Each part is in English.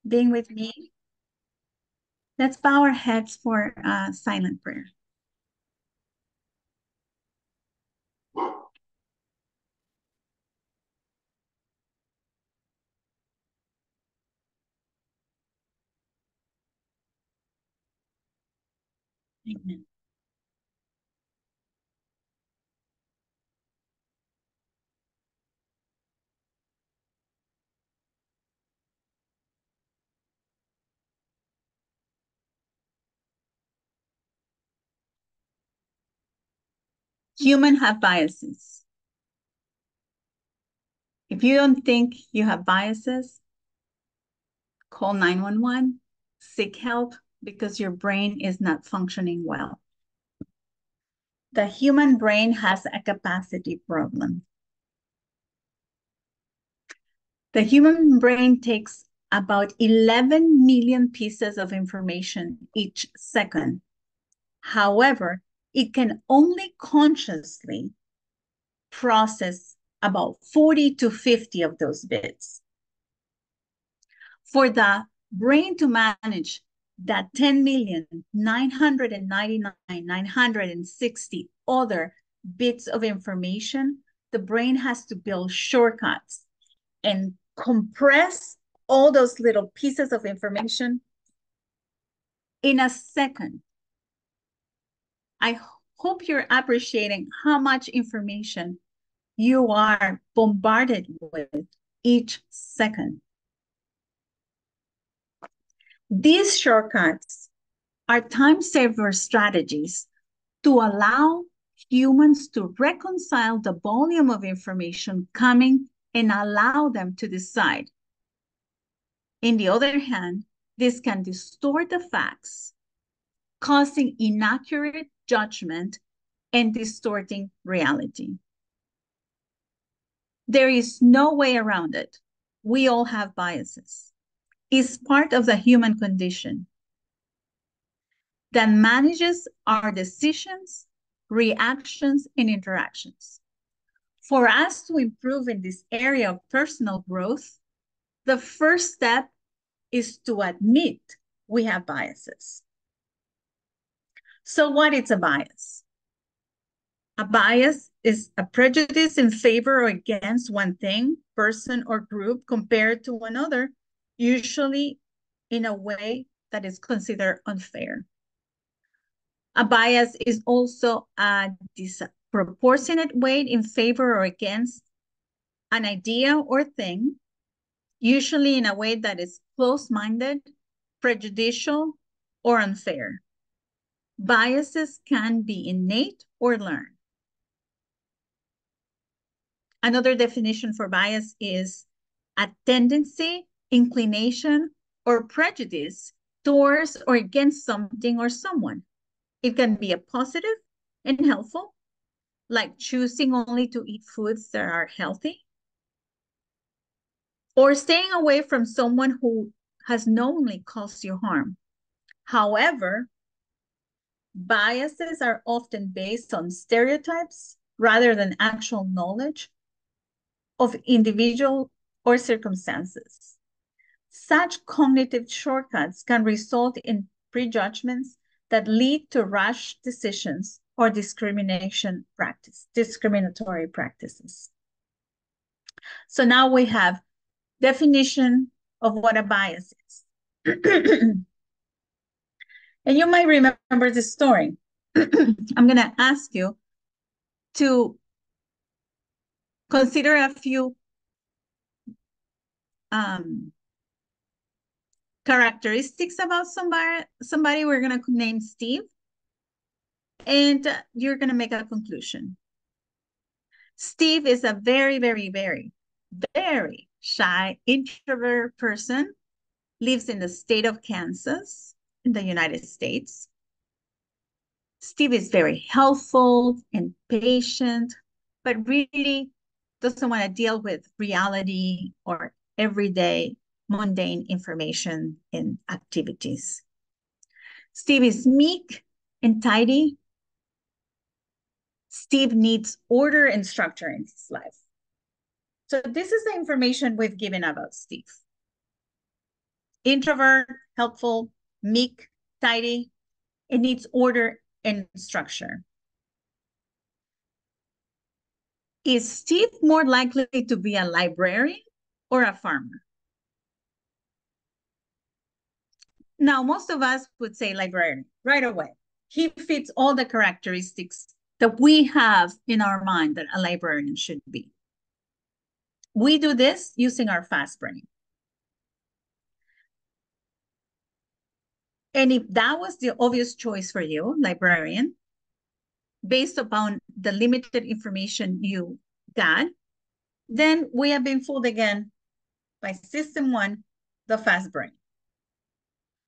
being with me. Let's bow our heads for a silent prayer. Amen. Humans have biases. If you don't think you have biases, call 911, seek help because your brain is not functioning well. The human brain has a capacity problem. The human brain takes about 11 million pieces of information each second. However, it can only consciously process about 40 to 50 of those bits. For the brain to manage that 10,999,960 other bits of information, the brain has to build shortcuts and compress all those little pieces of information in a second. I hope you're appreciating how much information you are bombarded with each second. These shortcuts are time saver strategies to allow humans to reconcile the volume of information coming and allow them to decide. On the other hand, this can distort the facts, causing inaccurate judgment and distorting reality. There is no way around it. We all have biases. It's part of the human condition that manages our decisions, reactions, and interactions. For us to improve in this area of personal growth, the first step is to admit we have biases. So what is a bias? A bias is a prejudice in favor or against one thing, person, or group compared to another, usually in a way that is considered unfair. A bias is also a disproportionate weight in favor or against an idea or thing, usually in a way that is close-minded, prejudicial, or unfair. Biases can be innate or learned. Another definition for bias is a tendency, inclination, or prejudice towards or against something or someone. It can be a positive and helpful, like choosing only to eat foods that are healthy, or staying away from someone who has knowingly caused you harm. However, biases are often based on stereotypes rather than actual knowledge of individual or circumstances. Such cognitive shortcuts can result in prejudgments that lead to rash decisions or discriminatory practices. So now we have definition of what a bias is. And you might remember this story. I'm going to ask you to consider a few characteristics about somebody. We're going to name Steve, and you're going to make a conclusion. Steve is a very, very, very, very shy, introvert person, lives in the state of Kansas in the United States. Steve is very helpful and patient, but really doesn't want to deal with reality or everyday mundane information and activities. Steve is meek and tidy. Steve needs order and structure in his life. So this is the information we've given about Steve. Introvert, helpful, meek, tidy. It needs order and structure. Is Steve more likely to be a librarian or a farmer? Now, most of us would say librarian right away. He fits all the characteristics that we have in our mind that a librarian should be. We do this using our fast brain. And if that was the obvious choice for you, librarian, based upon the limited information you got, then we have been fooled again by system one, the fast brain.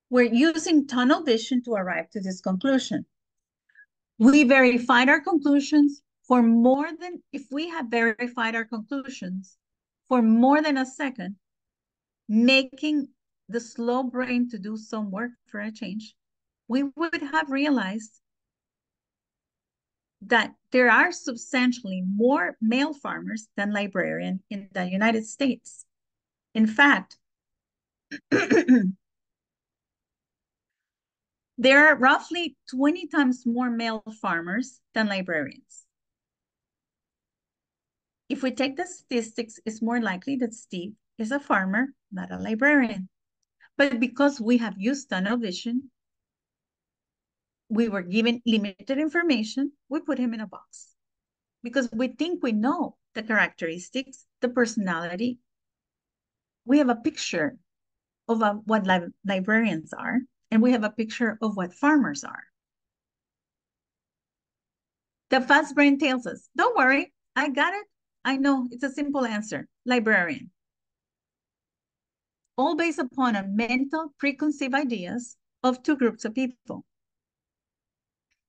We're using tunnel vision to arrive to this conclusion. We verified our conclusions for more than, if we had verified our conclusions for more than a second, making the slow brain to do some work for a change, we would have realized that there are substantially more male farmers than librarians in the United States. In fact, there are roughly 20 times more male farmers than librarians. If we take the statistics, it's more likely that Steve is a farmer, not a librarian. But because we have used tunnel vision, we were given limited information, we put him in a box. Because we think we know the characteristics, the personality. We have a picture of what librarians are, and we have a picture of what farmers are. The fast brain tells us, don't worry, I got it. I know, it's a simple answer, librarian. All based upon a mental preconceived ideas of two groups of people.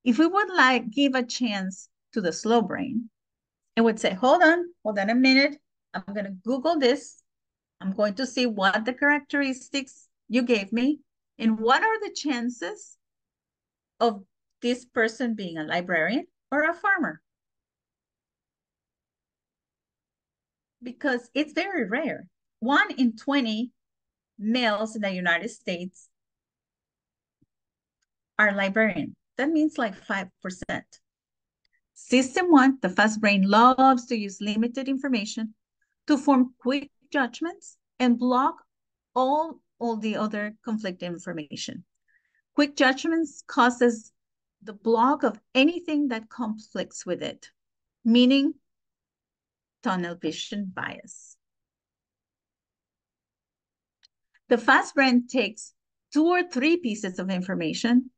If we would like give a chance to the slow brain and would say, hold on a minute, I'm going to Google this. I'm going to see what the characteristics you gave me and what are the chances of this person being a librarian or a farmer. Because it's very rare. 1 in 20 males in the United States are librarian. That means like 5%. System one, the fast brain loves to use limited information to form quick judgments and block all the other conflicting information. Quick judgments causes the block of anything that conflicts with it, meaning tunnel vision bias. The fast brain takes 2 or 3 pieces of information.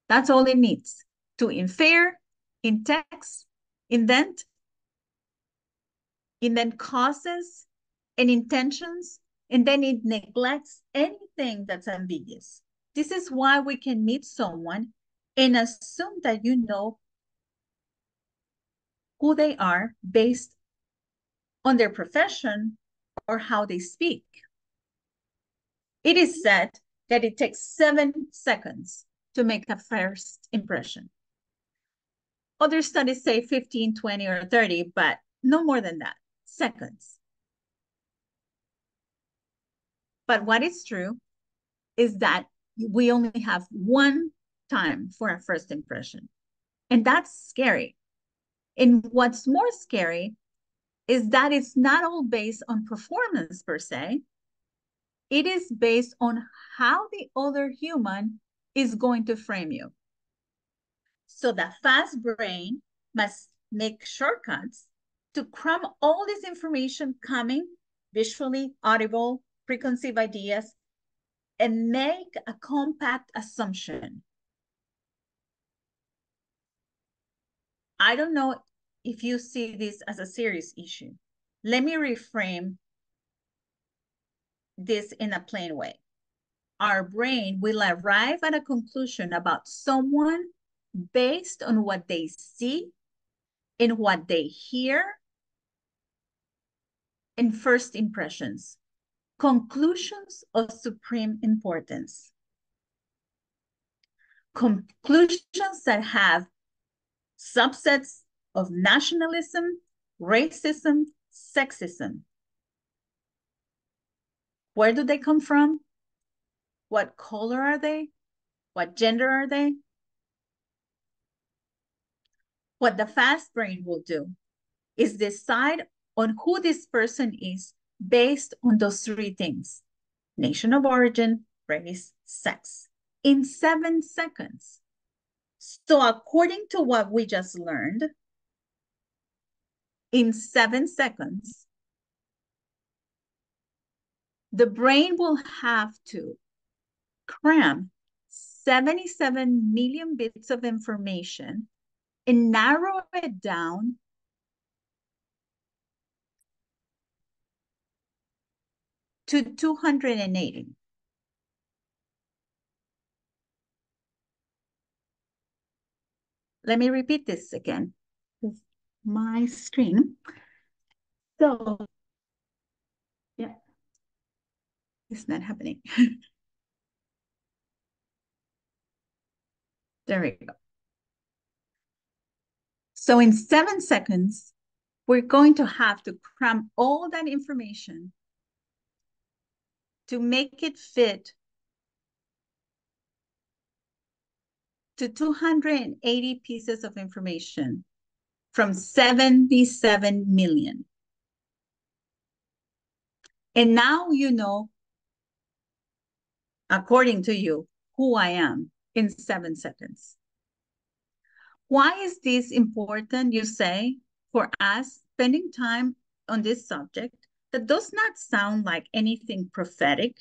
That's all it needs to infer, in-text, indent causes and intentions, and then it neglects anything that's ambiguous. This is why we can meet someone and assume that you know who they are based on their profession or how they speak. It is said that it takes 7 seconds to make a first impression. Other studies say 15, 20, or 30, but no more than that, seconds. But what is true is that we only have one time for a first impression. And that's scary. And what's more scary is that it's not all based on performance per se. It is based on how the other human is going to frame you. So the fast brain must make shortcuts to cram all this information coming visually, audible, preconceived ideas, and make a compact assumption. I don't know if you see this as a serious issue. Let me reframe this in a plain way. Our brain will arrive at a conclusion about someone based on what they see and what they hear and first impressions, conclusions of supreme importance. Conclusions that have subsets of nationalism, racism, sexism. Where do they come from? What color are they? What gender are they? What the fast brain will do is decide on who this person is based on those three things: nation of origin, race, sex, in 7 seconds. So, according to what we just learned, in 7 seconds, the brain will have to cram 77 million bits of information and narrow it down to 280. Let me repeat this again. My screen. So, yeah, it's not happening. There we go. So in 7 seconds, we're going to have to cram all that information to make it fit to 280 pieces of information from 77 million. And now you know, according to you, who I am in 7 seconds. Why is this important, you say, for us spending time on this subject that does not sound like anything prophetic?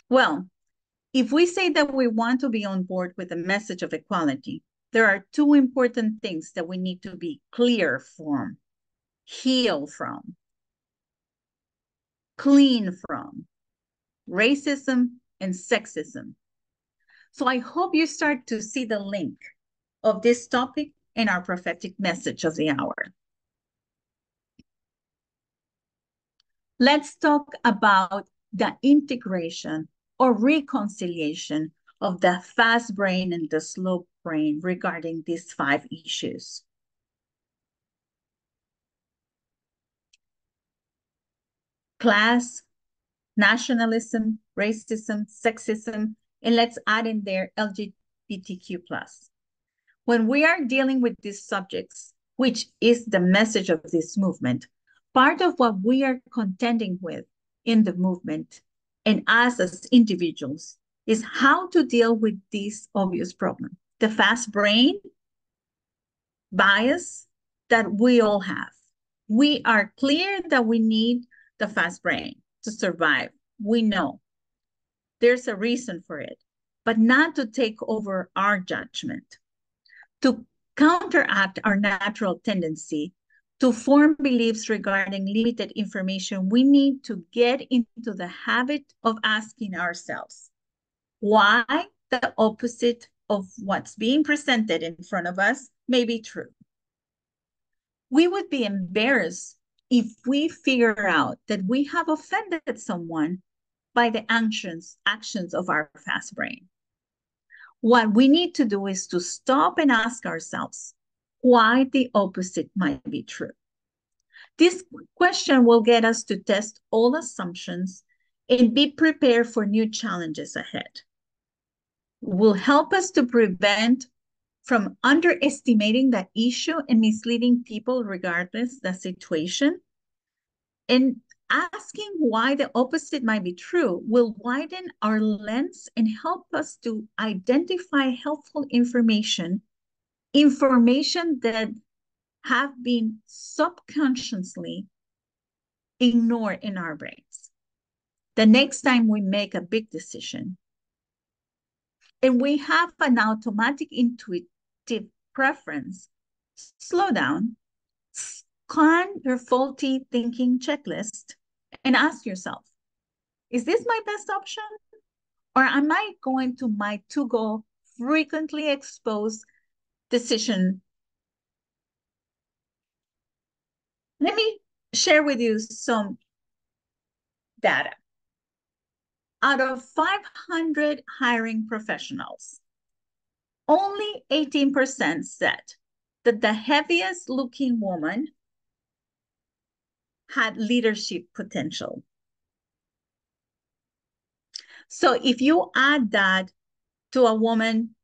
Well, if we say that we want to be on board with the message of equality, there are two important things that we need to be clear from, heal from, clean from: racism and sexism. So I hope you start to see the link of this topic in our prophetic message of the hour. Let's talk about the integration or reconciliation of the fast brain and the slow brain regarding these 5 issues. Class, nationalism, racism, sexism, and let's add in there LGBTQ+. When we are dealing with these subjects, which is the message of this movement, part of what we are contending with in the movement and us as individuals is how to deal with this obvious problem: the fast brain bias that we all have. We are clear that we need the fast brain to survive. We know there's a reason for it, but not to take over our judgment. To counteract our natural tendency to form beliefs regarding limited information, we need to get into the habit of asking ourselves why the opposite of what's being presented in front of us may be true. We would be embarrassed if we figure out that we have offended someone by the actions of our fast brain. What we need to do is to stop and ask ourselves why the opposite might be true. This question will get us to test all assumptions and be prepared for new challenges ahead. Will help us to prevent from underestimating that issue and misleading people regardless the situation. And asking why the opposite might be true will widen our lens and help us to identify helpful information that have been subconsciously ignored in our brains. The next time we make a big decision and we have an automatic intuitive preference, slow down, scan your faulty thinking checklist, and ask yourself, is this my best option? Or am I going to my to-go frequently exposed decision? Let me share with you some data. Out of 500 hiring professionals, only 18% said that the heaviest looking woman had leadership potential. So if you add that to a woman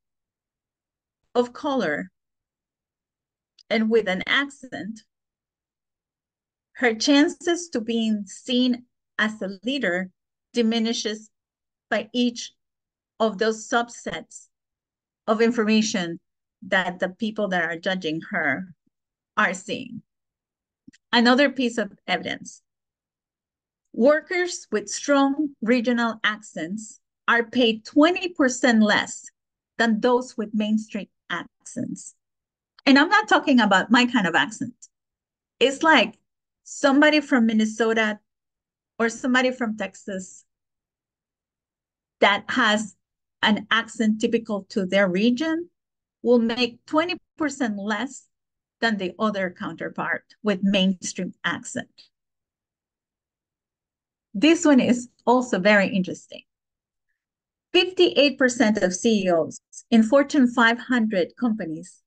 of color and with an accent, her chances to being seen as a leader diminishes by each of those subsets of information that the people that are judging her are seeing. Another piece of evidence: workers with strong regional accents are paid 20% less than those with mainstream accents. And I'm not talking about my kind of accent. It's like somebody from Minnesota or somebody from Texas that has an accent typical to their region will make 20% less than the other counterpart with mainstream accent. This one is also very interesting. 58% of CEOs in Fortune 500 companies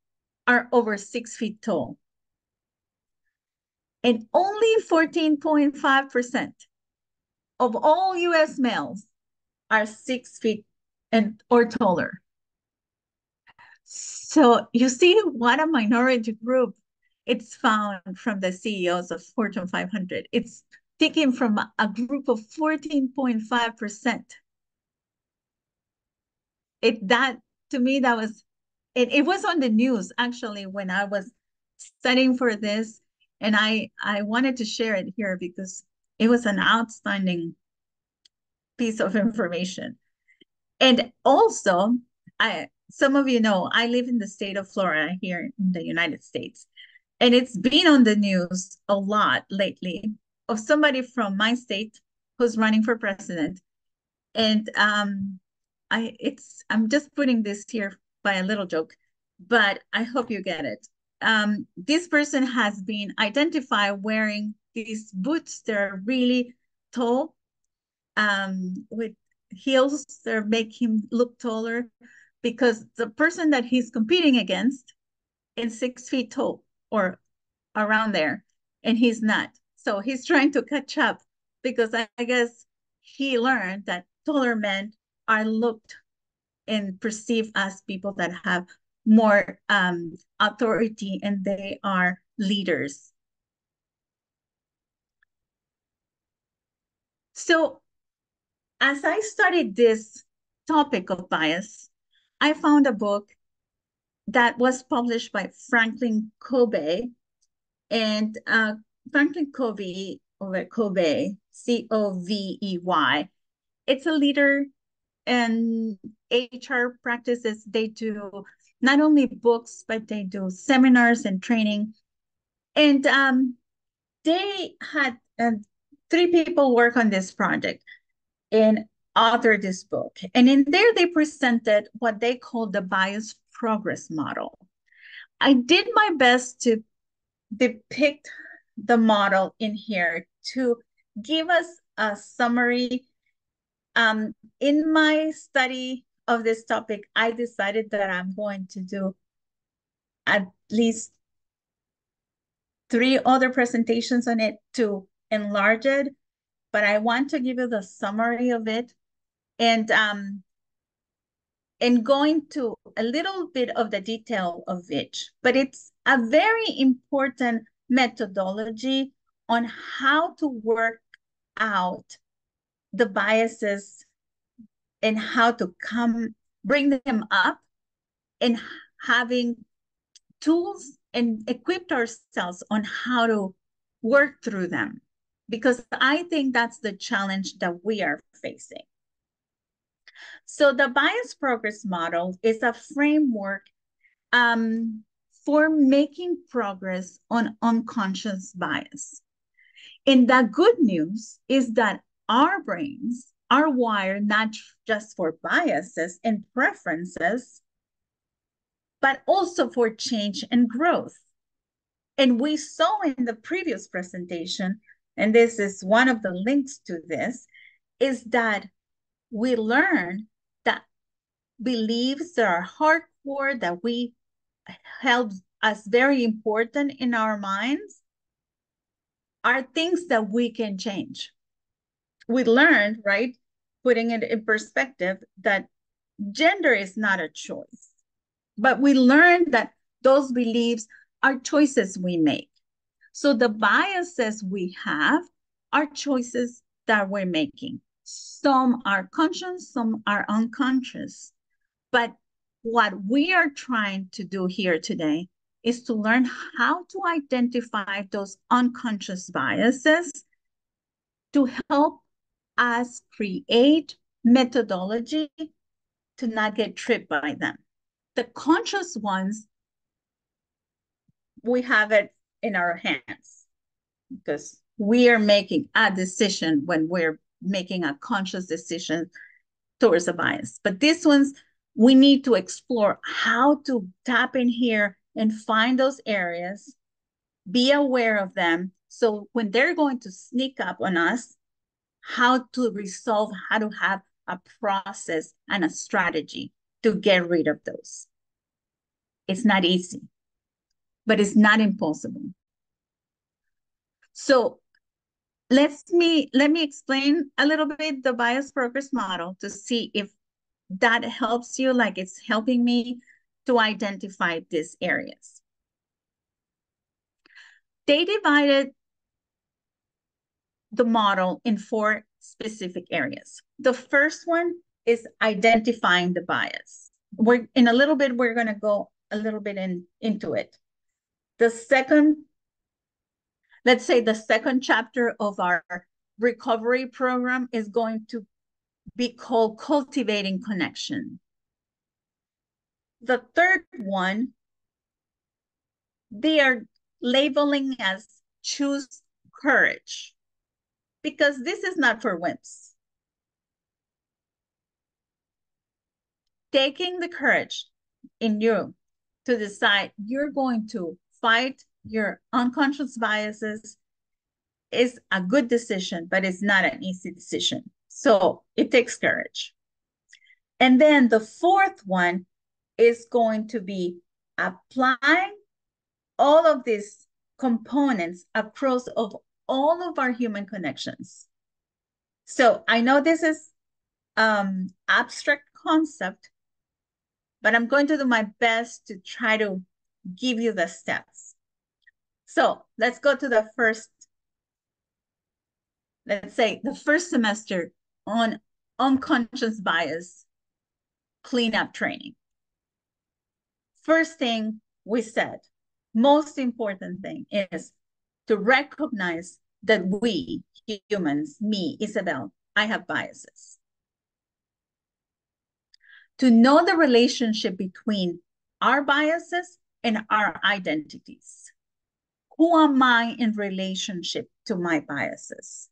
are over 6 feet tall. And only 14.5% of all US males are 6 feet or taller. So you see what a minority group it's found from the CEOs of Fortune 500. It's taken from a group of 14.5%. That to me, that was it was on the news actually when I was studying for this, and I wanted to share it here because it was an outstanding piece of information. And also, some of you know I live in the state of Florida here in the United States, and it's been on the news a lot lately of somebody from my state who's running for president. And I'm just putting this here by a little joke, but I hope you get it. This person has been identified wearing these boots that are really tall, with heels that make him look taller, because the person that he's competing against is 6 feet tall or around there, and he's not. So he's trying to catch up because I guess he learned that taller men are looked and perceived as people that have more authority and they are leaders. So as I studied this topic of bias, I found a book that was published by Franklin Covey, and Franklin Covey, or Covey, Covey. It's a leader and HR practices. They do not only books, but they do seminars and training. And they had 3 people work on this project and author this book. And in there, they presented what they call the bias progress model. I did my best to depict the model in here to give us a summary. In my study of this topic, I decided that I'm going to do at least 3 other presentations on it to enlarge it, but I want to give you the summary of it and go into a little bit of the detail of each. But it's a very important methodology on how to work out the biases and how to bring them up, and having tools and equip ourselves on how to work through them, because I think that's the challenge that we are facing. So the bias progress model is a framework for making progress on unconscious bias. And the good news is that our brains are wired not just for biases and preferences, but also for change and growth. And we saw in the previous presentation, and this is one of the links to this, is that we learned that beliefs that are hardcore, that we held as very important in our minds, are things that we can change. We learned, right, putting it in perspective that gender is not a choice, but we learned that those beliefs are choices we make. So the biases we have are choices that we're making. Some are conscious, some are unconscious. But what we are trying to do here today is to learn how to identify those unconscious biases to help us create methodology to not get tripped by them. The conscious ones, we have it in our hands because we are making a decision when we're making a conscious decision towards a bias. But these ones, we need to explore how to tap in here and find those areas, be aware of them. So when they're going to sneak up on us, how to resolve, how to have a process and a strategy to get rid of those. It's not easy, but it's not impossible. So let me explain a little bit the bias progress model to see if that helps you, like it's helping me to identify these areas. They divided the model in 4 specific areas. The first one is identifying the bias. We're in a little bit, we're going to go a little bit into it. The second, let's say the second chapter of our recovery program is going to be called cultivating connection. The third one, they are labeling as choose courage, because this is not for wimps. Taking the courage in you to decide you're going to fight your unconscious biases is a good decision, but it's not an easy decision. So it takes courage. And then the fourth one is going to be applying all of these components across of all of our human connections. So I know this is abstract concept, but I'm going to do my best to try to give you the steps. So let's go to the first, let's say the first semester on unconscious bias cleanup training. First thing we said, most important thing is to recognize that we humans, me, Isabel, I have biases. To know the relationship between our biases and our identities. Who am I in relationship to my biases?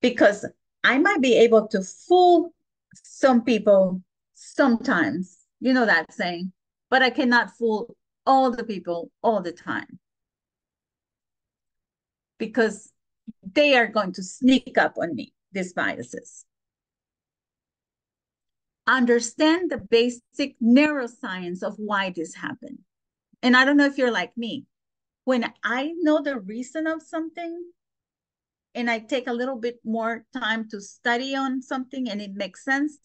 Because I might be able to fool some people sometimes, you know that saying, but I cannot fool all the people all the time because they are going to sneak up on me, these biases. Understand the basic neuroscience of why this happened. And I don't know if you're like me. When I know the reason of something and I take a little bit more time to study on something and it makes sense,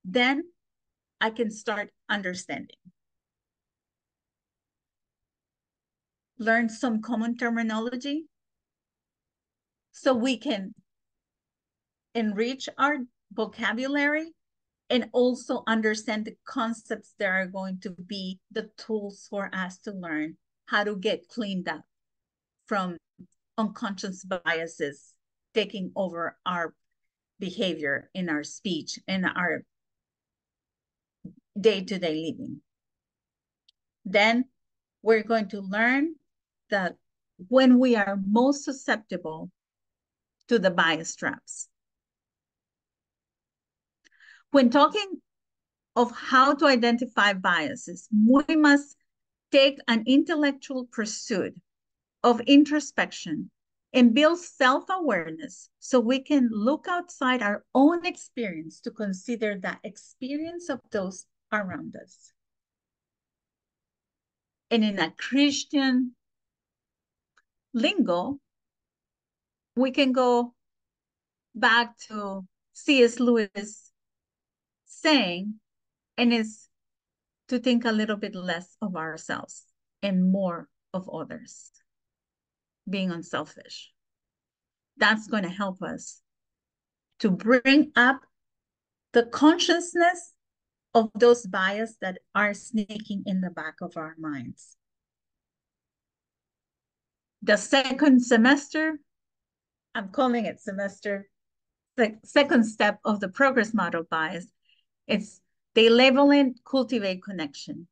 then I can start understanding. Learn some common terminology so we can enrich our vocabulary and also understand the concepts that are going to be the tools for us to learn how to get cleaned up from unconscious biases taking over our behavior in our speech and our day-to-day living. Then we're going to learn that when we are most susceptible to the bias traps. When talking of how to identify biases, we must take an intellectual pursuit of introspection and build self-awareness so we can look outside our own experience to consider the experience of those around us. And in a Christian lingo, we can go, back to C.S. Lewis saying, and is to think a little bit less of ourselves and more of others, being unselfish. That's going to help us to bring up the consciousness of those biases that are sneaking in the back of our minds. The second semester, I'm calling it semester, the second step of the progress model bias, it's they label and cultivate connection.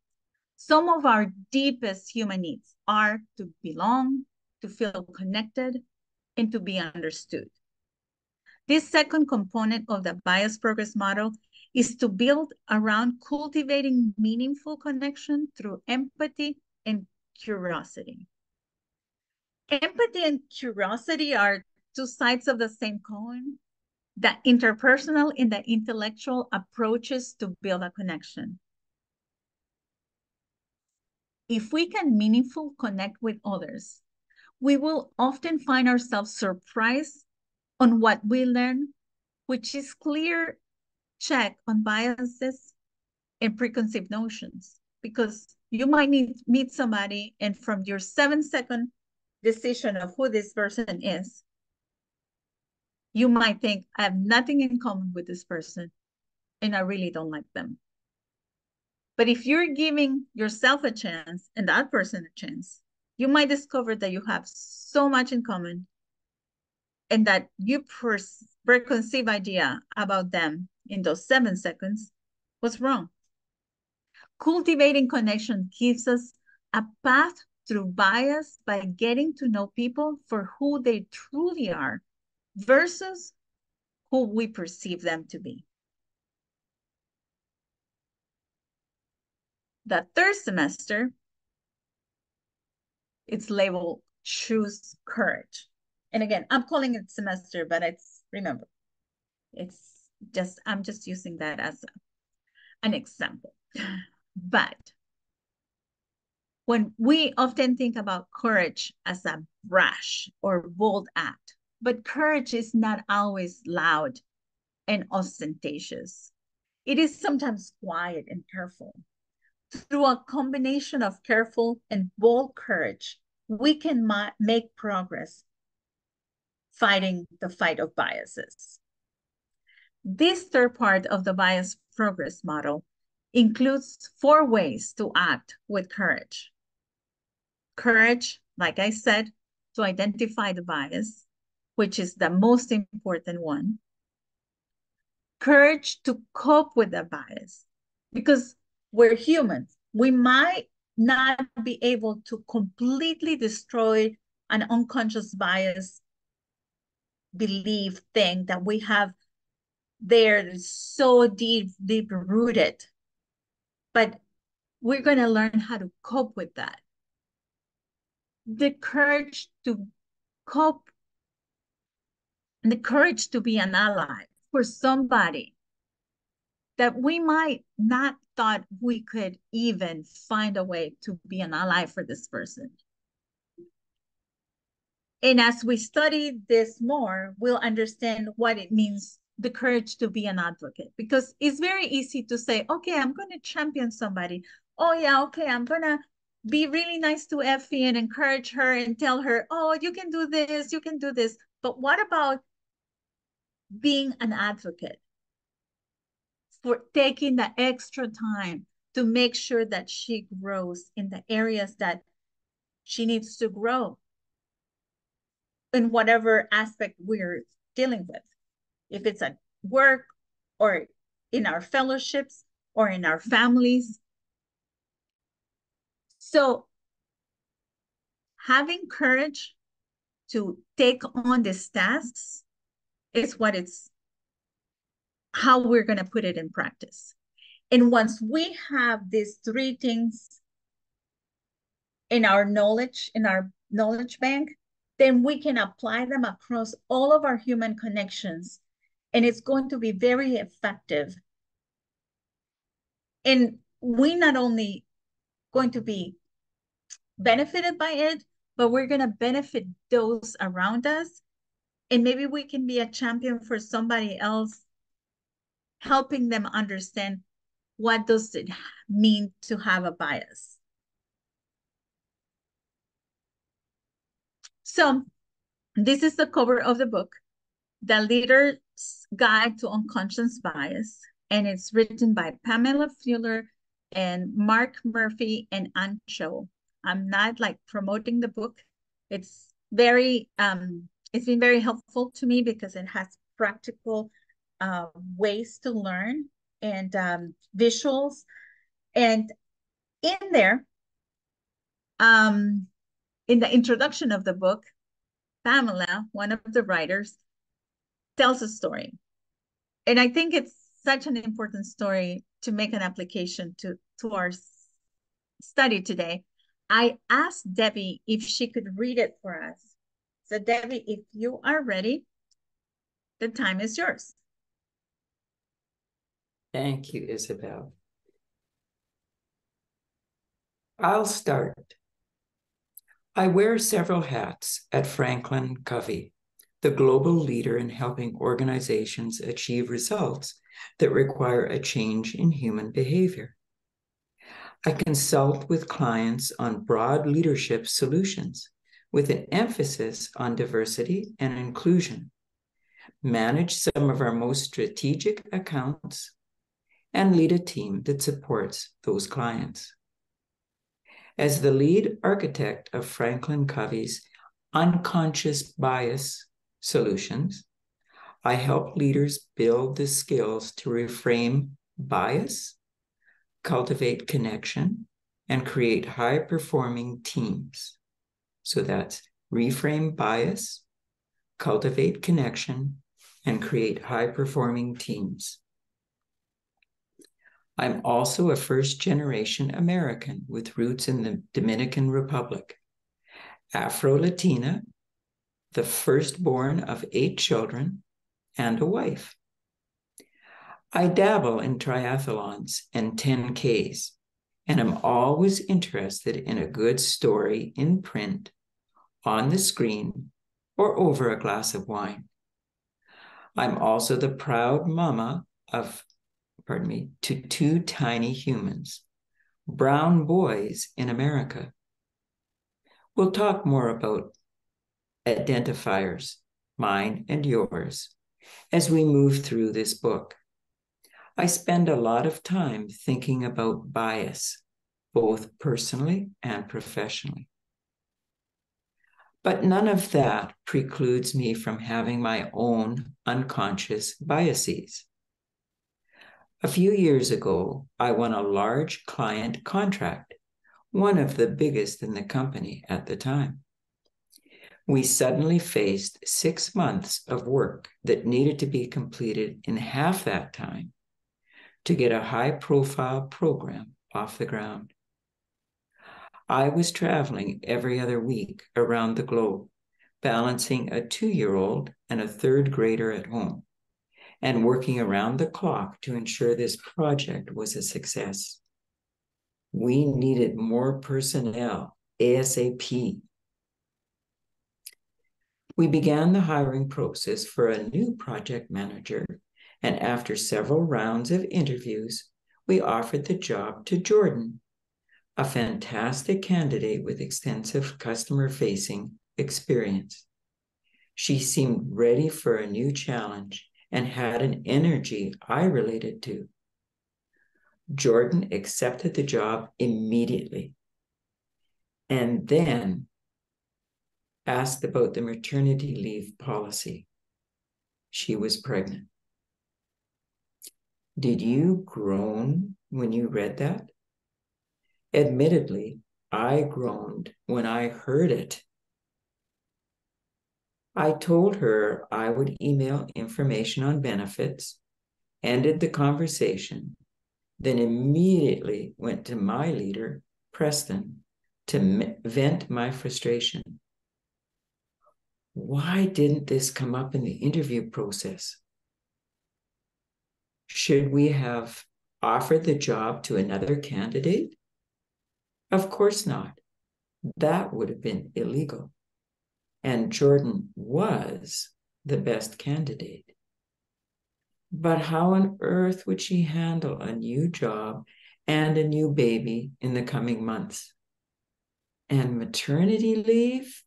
Some of our deepest human needs are to belong, to feel connected, and to be understood. This second component of the bias progress model is to build around cultivating meaningful connection through empathy and curiosity. Empathy and curiosity are two sides of the same coin. The interpersonal and the intellectual approaches to build a connection. If we can meaningfully connect with others, we will often find ourselves surprised on what we learn, which is clear check on biases and preconceived notions. Because you might meet somebody, and from your 7-second decision of who this person is, you might think, I have nothing in common with this person, and I really don't like them. But if you're giving yourself a chance and that person a chance, you might discover that you have so much in common and that your preconceived idea about them in those 7 seconds was wrong. Cultivating connection gives us a path through bias by getting to know people for who they truly are versus who we perceive them to be. The third semester, it's labeled Choose Courage. And again, I'm calling it semester, but remember, I'm just using that as an example. But when we often think about courage as a brash or bold act, but courage is not always loud and ostentatious. It is sometimes quiet and careful. Through a combination of careful and bold courage, we can make progress fighting the fight of biases. This third part of the bias progress model includes 4 ways to act with courage. Courage, like I said, to identify the bias, which is the most important one. Courage to cope with the bias, because we're humans. We might not be able to completely destroy an unconscious bias belief thing that we have there so deep rooted. But we're going to learn how to cope with that. The courage to cope and the courage to be an ally for somebody that we might not thought we could even find a way to be an ally for this person. And as we study this more, we'll understand what it means, the courage to be an advocate, because it's very easy to say, okay, I'm going to champion somebody. Oh yeah, okay, I'm going to be really nice to Effie and encourage her and tell her, oh, you can do this, you can do this. But what about being an advocate? For taking the extra time to make sure that she grows in the areas that she needs to grow in whatever aspect we're dealing with. If it's at work or in our fellowships or in our families. So having courage to take on these tasks is how we're going to put it in practice. And once we have these 3 things in our knowledge bank, then we can apply them across all of our human connections. And it's going to be very effective. And we not only going to be benefited by it, but we're going to benefit those around us And maybe we can be a champion for somebody else, helping them understand what does it mean to have a bias. So this is the cover of the book, The Leader's Guide to Unconscious Bias, and it's written by Pamela Fuller and Mark Murphy and Ann Cho. I'm not like promoting the book. It's it's been very helpful to me because it has practical ways to learn and visuals. And in there, um, in the introduction of the book, Pamela, one of the writers, tells a story. And I think it's such an important story to make an application to our study today. I asked Debbie if she could read it for us. So Debbie, if you are ready, the time is yours. Thank you, Isabel. I'll start. I wear several hats at Franklin Covey, the global leader in helping organizations achieve results that require a change in human behavior. I consult with clients on broad leadership solutions with an emphasis on diversity and inclusion, manage some of our most strategic accounts, and lead a team that supports those clients. As the lead architect of Franklin Covey's unconscious bias solutions, I help leaders build the skills to reframe bias, cultivate connection, and create high-performing teams. So that's reframe bias, cultivate connection, and create high-performing teams. I'm also a first-generation American with roots in the Dominican Republic, Afro-Latina, the firstborn of 8 children, and a wife. I dabble in triathlons and 10Ks, and I'm always interested in a good story in print, on the screen, or over a glass of wine. I'm also the proud mama to 2 tiny humans, brown boys in America. We'll talk more about identifiers, mine and yours, as we move through this book. I spend a lot of time thinking about bias, both personally and professionally. But none of that precludes me from having my own unconscious biases. A few years ago, I won a large client contract, one of the biggest in the company at the time. We suddenly faced 6 months of work that needed to be completed in half that time to get a high-profile program off the ground. I was traveling every other week around the globe, balancing a 2-year-old and a 3rd grader at home, and working around the clock to ensure this project was a success. We needed more personnel ASAP. We began the hiring process for a new project manager, and after several rounds of interviews, we offered the job to Jordan, a fantastic candidate with extensive customer-facing experience. She seemed ready for a new challenge and had an energy I related to. Jordan accepted the job immediately and then asked about the maternity leave policy. She was pregnant. Did you groan when you read that? Admittedly, I groaned when I heard it. I told her I would email information on benefits, ended the conversation, then immediately went to my leader, Preston, to vent my frustration. Why didn't this come up in the interview process? Should we have offered the job to another candidate? Of course not. That would have been illegal. And Jordan was the best candidate. But how on earth would she handle a new job and a new baby in the coming months? And maternity leave?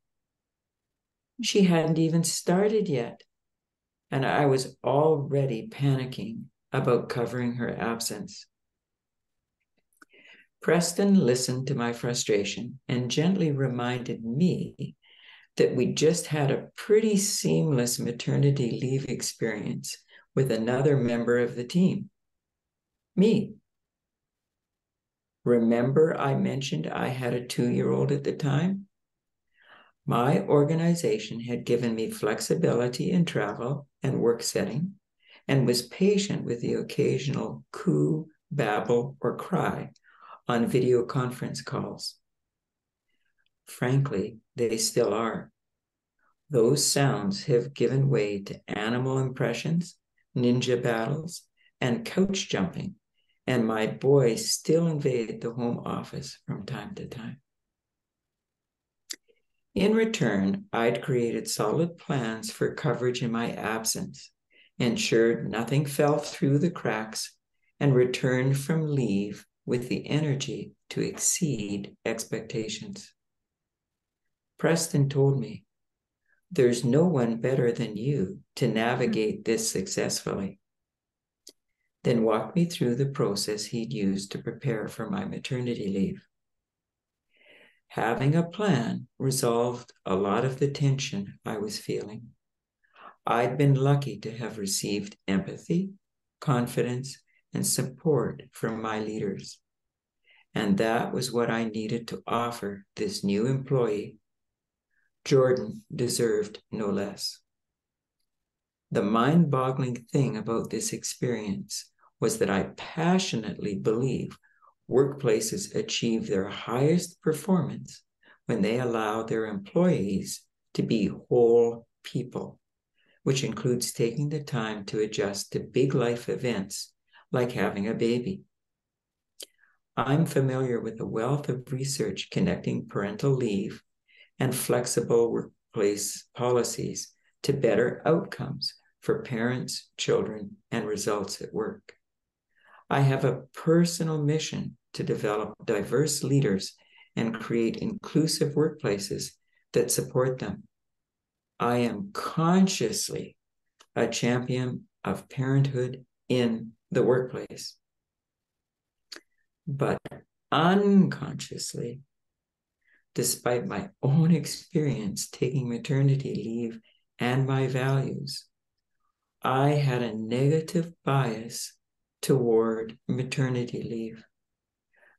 She hadn't even started yet, and I was already panicking about covering her absence. Preston listened to my frustration and gently reminded me that we just had a pretty seamless maternity leave experience with another member of the team, me. Remember, I mentioned I had a 2-year-old at the time? My organization had given me flexibility in travel and work setting and was patient with the occasional coo, babble, or cry on video conference calls. Frankly, they still are. Those sounds have given way to animal impressions, ninja battles, and couch jumping, and my boys still invade the home office from time to time. In return, I'd created solid plans for coverage in my absence, ensured nothing fell through the cracks, and returned from leave with the energy to exceed expectations. Preston told me, "There's no one better than you to navigate this successfully." Then walked me through the process he'd used to prepare for my maternity leave. Having a plan resolved a lot of the tension I was feeling. I'd been lucky to have received empathy, confidence, and support from my leaders. And that was what I needed to offer this new employee. Jordan deserved no less. The mind-boggling thing about this experience was that I passionately believe workplaces achieve their highest performance when they allow their employees to be whole people, which includes taking the time to adjust to big life events like having a baby. I'm familiar with a wealth of research connecting parental leave and flexible workplace policies to better outcomes for parents, children, and results at work. I have a personal mission to develop diverse leaders and create inclusive workplaces that support them. I am consciously a champion of parenthood in the workplace. But unconsciously, despite my own experience taking maternity leave and my values, I had a negative bias toward maternity leave,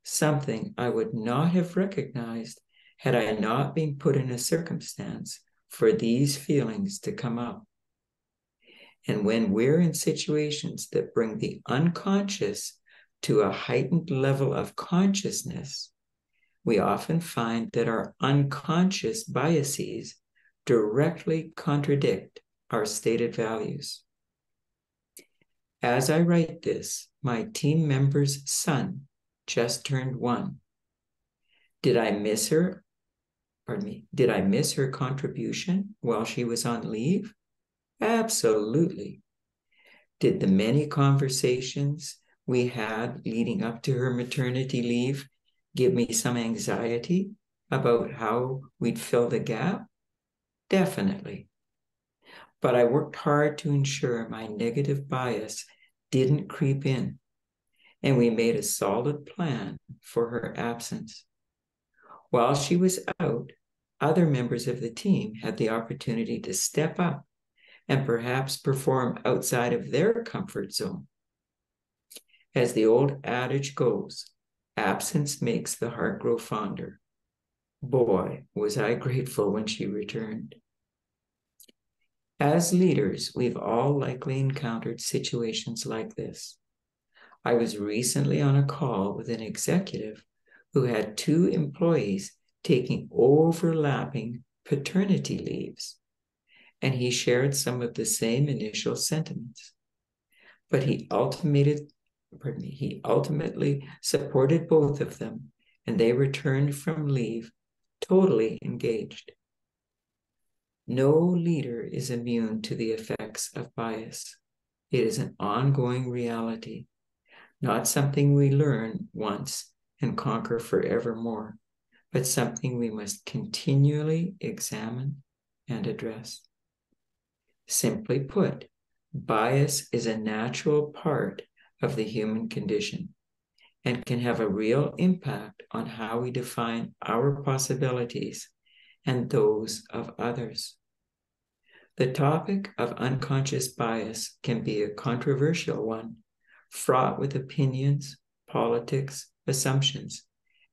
something I would not have recognized had I not been put in a circumstance for these feelings to come up. And when we're in situations that bring the unconscious to a heightened level of consciousness, we often find that our unconscious biases directly contradict our stated values. As I write this, my team member's son just turned 1. Did I miss her? Did I miss her contribution while she was on leave? Absolutely. Did the many conversations we had leading up to her maternity leave give me some anxiety about how we'd fill the gap? Definitely. But I worked hard to ensure my negative bias didn't creep in, and we made a solid plan for her absence. While she was out, other members of the team had the opportunity to step up and perhaps perform outside of their comfort zone. As the old adage goes, absence makes the heart grow fonder. Boy, was I grateful when she returned. As leaders, we've all likely encountered situations like this. I was recently on a call with an executive who had 2 employees taking overlapping paternity leaves, and he shared some of the same initial sentiments. But he ultimately supported both of them, and they returned from leave totally engaged. No leader is immune to the effects of bias. It is an ongoing reality, not something we learn once and conquer forevermore, but something we must continually examine and address. Simply put, bias is a natural part of the human condition and can have a real impact on how we define our possibilities and those of others. The topic of unconscious bias can be a controversial one, fraught with opinions, politics, assumptions,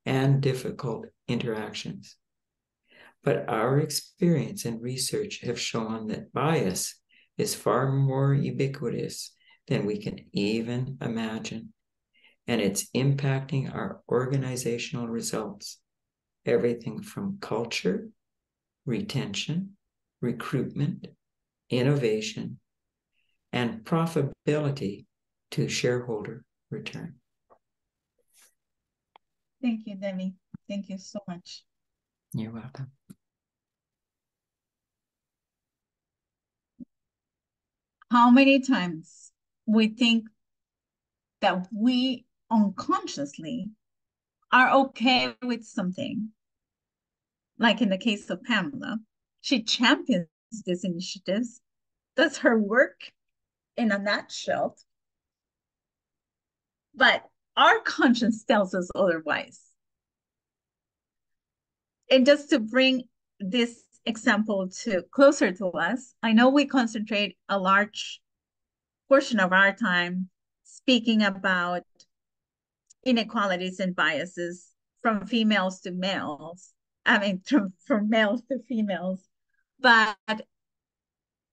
and difficult interactions. But our experience and research have shown that bias is far more ubiquitous than we can even imagine, and it's impacting our organizational results, everything from culture, retention, recruitment, innovation, and profitability to shareholder return. Thank you, Debbie. Thank you so much. You're welcome. How many times we think that we unconsciously are okay with something, like in the case of Pamela, she champions these initiatives. That's her work in a nutshell. But our conscience tells us otherwise. And just to bring this example to closer to us, I know we concentrate a large portion of our time speaking about inequalities and biases from females to males. I mean, from males to females. But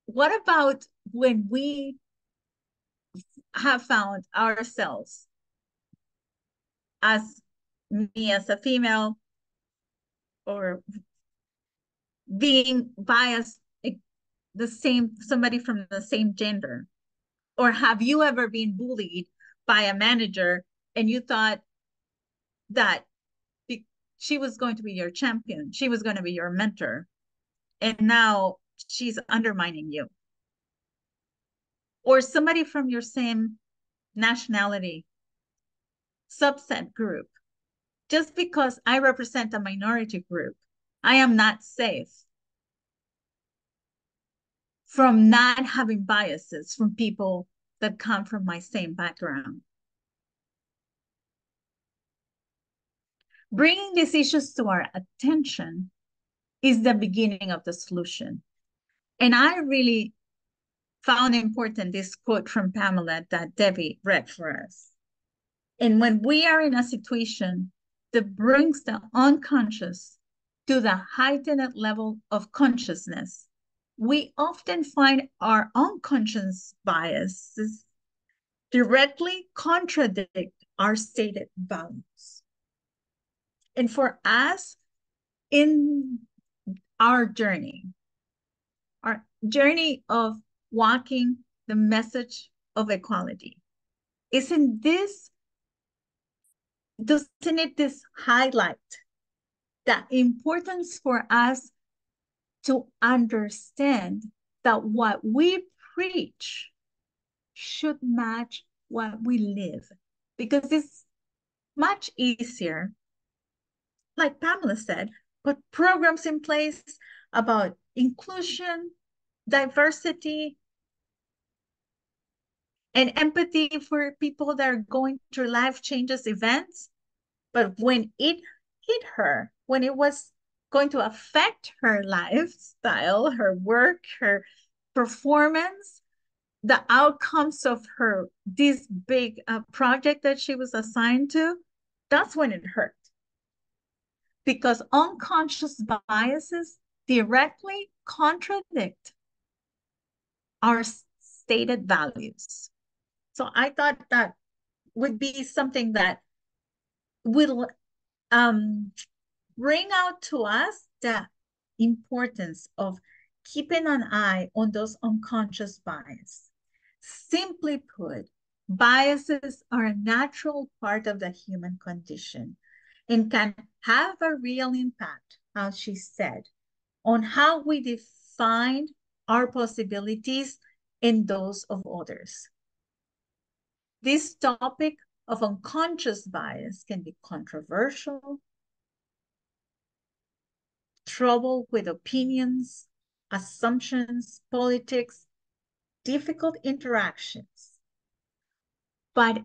what about when we have found ourselves, as me as a female, or being biased, the same, somebody from the same gender? Or have you ever been bullied by a manager and you thought that she was going to be your champion, she was going to be your mentor, and now she's undermining you? Or somebody from your same nationality, subset group, just because I represent a minority group, I am not safe from not having biases from people that come from my same background. Bringing these issues to our attention is the beginning of the solution. And I really found important this quote from Pamela that Debbie read for us. And when we are in a situation that brings the unconscious to the heightened level of consciousness, we often find our unconscious biases directly contradict our stated values. And for us, in our journey of walking the message of equality, doesn't it this highlight the importance for us to understand that what we preach should match what we live? Because it's much easier, like Pamela said, put programs in place about inclusion, diversity, and empathy for people that are going through life changes events. But when it hit her, when it was going to affect her lifestyle, her work, her performance, the outcomes of this big project that she was assigned to, that's when it hurt. Because unconscious biases directly contradict our stated values. So I thought that would be something that will bring out to us the importance of keeping an eye on those unconscious biases. Simply put, biases are a natural part of the human condition and can have a real impact, as she said, on how we find our possibilities and those of others. This topic of unconscious bias can be controversial, trouble with opinions, assumptions, politics, difficult interactions. But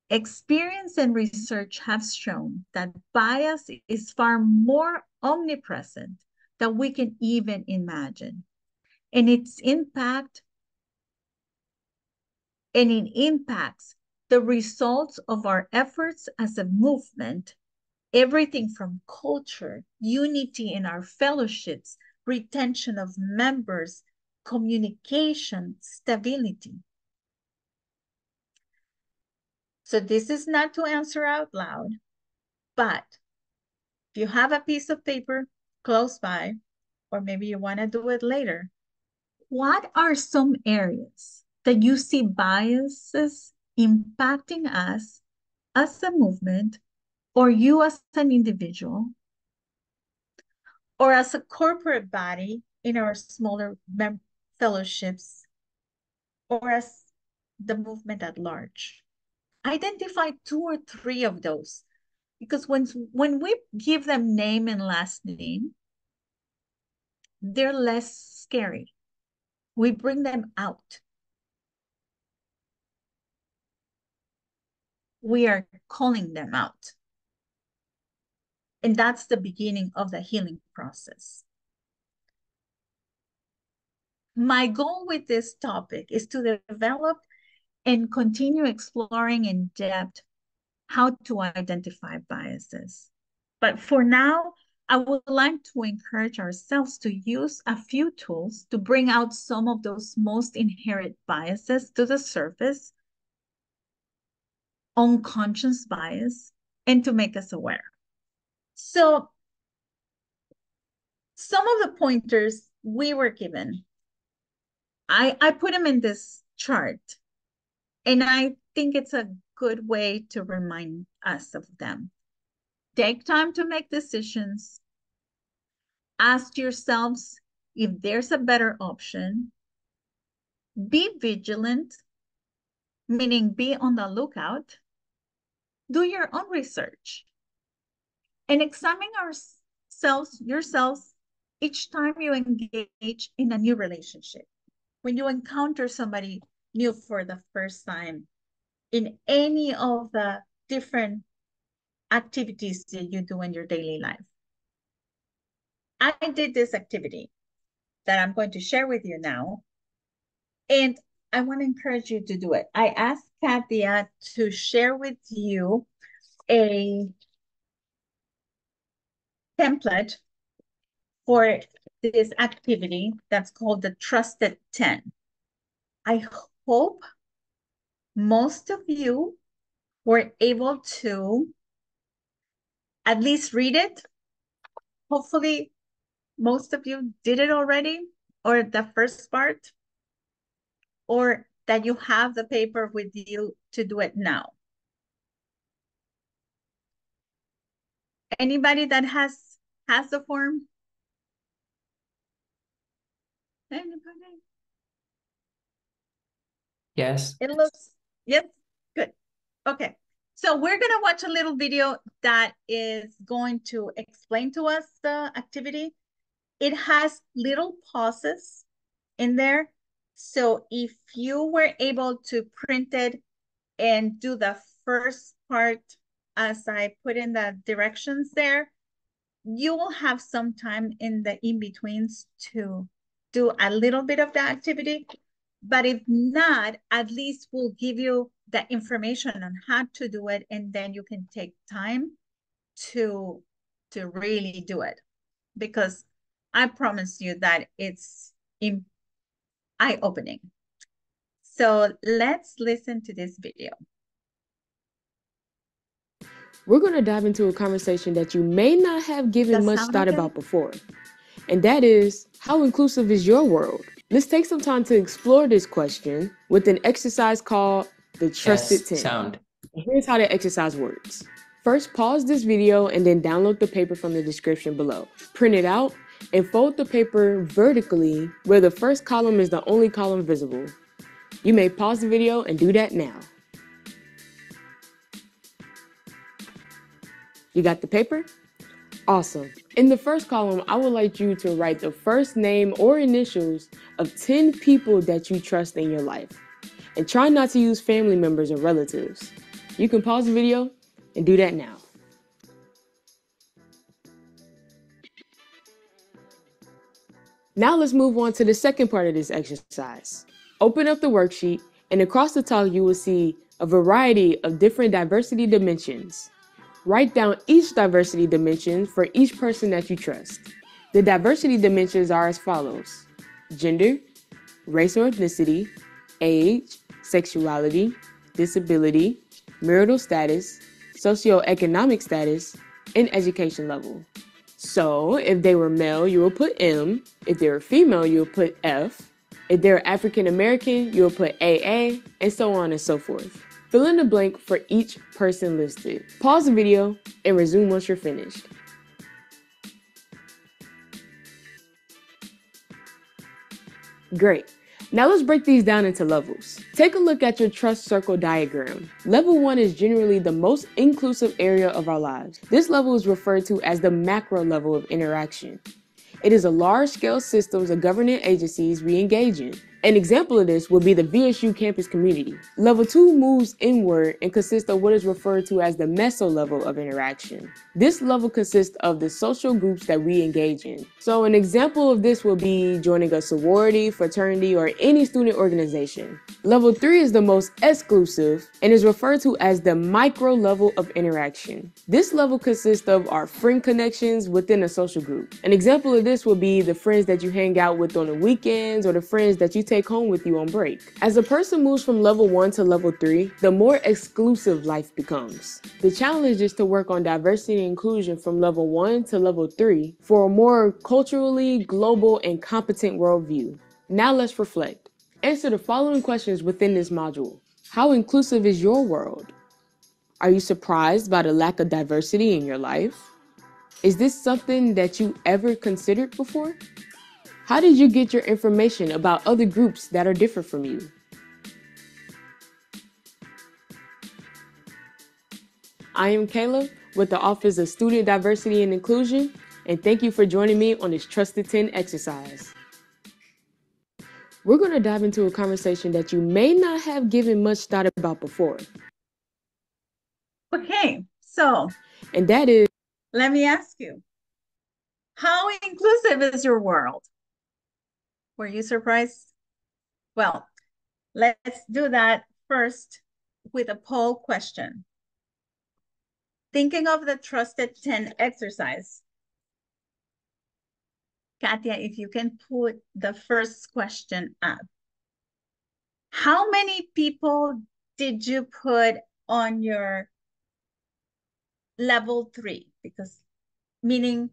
experience and research have shown that bias is far more omnipresent than we can even imagine. And it impacts the results of our efforts as a movement, everything from culture, unity in our fellowships, retention of members, communication, stability. So this is not to answer out loud, but if you have a piece of paper close by, or maybe you want to do it later, what are some areas that you see biases impacting us as a movement, or you as an individual, or as a corporate body in our smaller fellowships, or as the movement at large? Identify 2 or 3 of those, because when we give them name and last name, they're less scary. We bring them out. We are calling them out. And that's the beginning of the healing process. My goal with this topic is to develop and continue exploring in depth how to identify biases. But for now, I would like to encourage ourselves to use a few tools to bring out some of those most inherent biases to the surface, unconscious bias, and to make us aware. So some of the pointers we were given, I put them in this chart, and I think it's a good way to remind us of them. Take time to make decisions. Ask yourselves if there's a better option. Be vigilant, meaning be on the lookout. Do your own research. And examine yourselves each time you engage in a new relationship. When you encounter somebody new for the first time, in any of the different activities that you do in your daily life. I did this activity that I'm going to share with you now, and I want to encourage you to do it. I asked Katia to share with you a template for this activity that's called the Trusted 10. I hope most of you were able to at least read it. Hopefully, most of you did it already, or the first part, or that you have the paper with you to do it now. Anybody that has the form? Anybody? Yes. It looks, yes, good. Okay, so we're gonna watch a little video that is going to explain to us the activity. It has little pauses in there. So if you were able to print it and do the first part as I put in the directions there, you will have some time in the in-betweens to do a little bit of the activity. But if not, at least we'll give you the information on how to do it, and then you can take time to really do it. Because I promise you that it's eye-opening. So let's listen to this video. We're going to dive into a conversation that you may not have given much thought about before. And that is, how inclusive is your world? Let's take some time to explore this question with an exercise called the Trusted 10. Sound. Here's how the exercise works. First, pause this video and then download the paper from the description below. Print it out and fold the paper vertically where the first column is the only column visible. You may pause the video and do that now. You got the paper? Awesome. In the first column, I would like you to write the first name or initials of 10 people that you trust in your life. And try not to use family members or relatives. You can pause the video and do that now. Now let's move on to the second part of this exercise. Open up the worksheet, and across the top you will see a variety of different diversity dimensions. Write down each diversity dimension for each person that you trust. The diversity dimensions are as follows: gender, race or ethnicity, age, sexuality, disability, marital status, socioeconomic status, and education level. So if they were male, you will put M. If they were female, you will put F. If they're African American, you will put AA, and so on and so forth. Fill in the blank for each person listed. Pause the video and resume once you're finished. Great. Now let's break these down into levels. Take a look at your trust circle diagram. Level 1 is generally the most inclusive area of our lives. This level is referred to as the macro level of interaction. It is a large-scale systems of government agencies we engage in. An example of this would be the VSU campus community. Level 2 moves inward and consists of what is referred to as the meso level of interaction. This level consists of the social groups that we engage in. So an example of this will be joining a sorority, fraternity, or any student organization. Level 3 is the most exclusive and is referred to as the micro level of interaction. This level consists of our friend connections within a social group. An example of this will be the friends that you hang out with on the weekends or the friends that you take home with you on break. As a person moves from level 1 to level 3, the more exclusive life becomes. The challenge is to work on diversity and inclusion from level 1 to level 3 for a more culturally global and competent worldview. Now let's reflect. Answer the following questions within this module. How inclusive is your world? Are you surprised by the lack of diversity in your life? Is this something that you ever considered before? How did you get your information about other groups that are different from you? I am Kayla with the Office of Student Diversity and Inclusion, and thank you for joining me on this Trusted 10 exercise. We're going to dive into a conversation that you may not have given much thought about before. Okay, so, and that is, let me ask you, how inclusive is your world? Were you surprised? Well, let's do that first with a poll question. Thinking of the Trusted 10 exercise. Katia, if you can put the first question up. How many people did you put on your level 3? Because meaning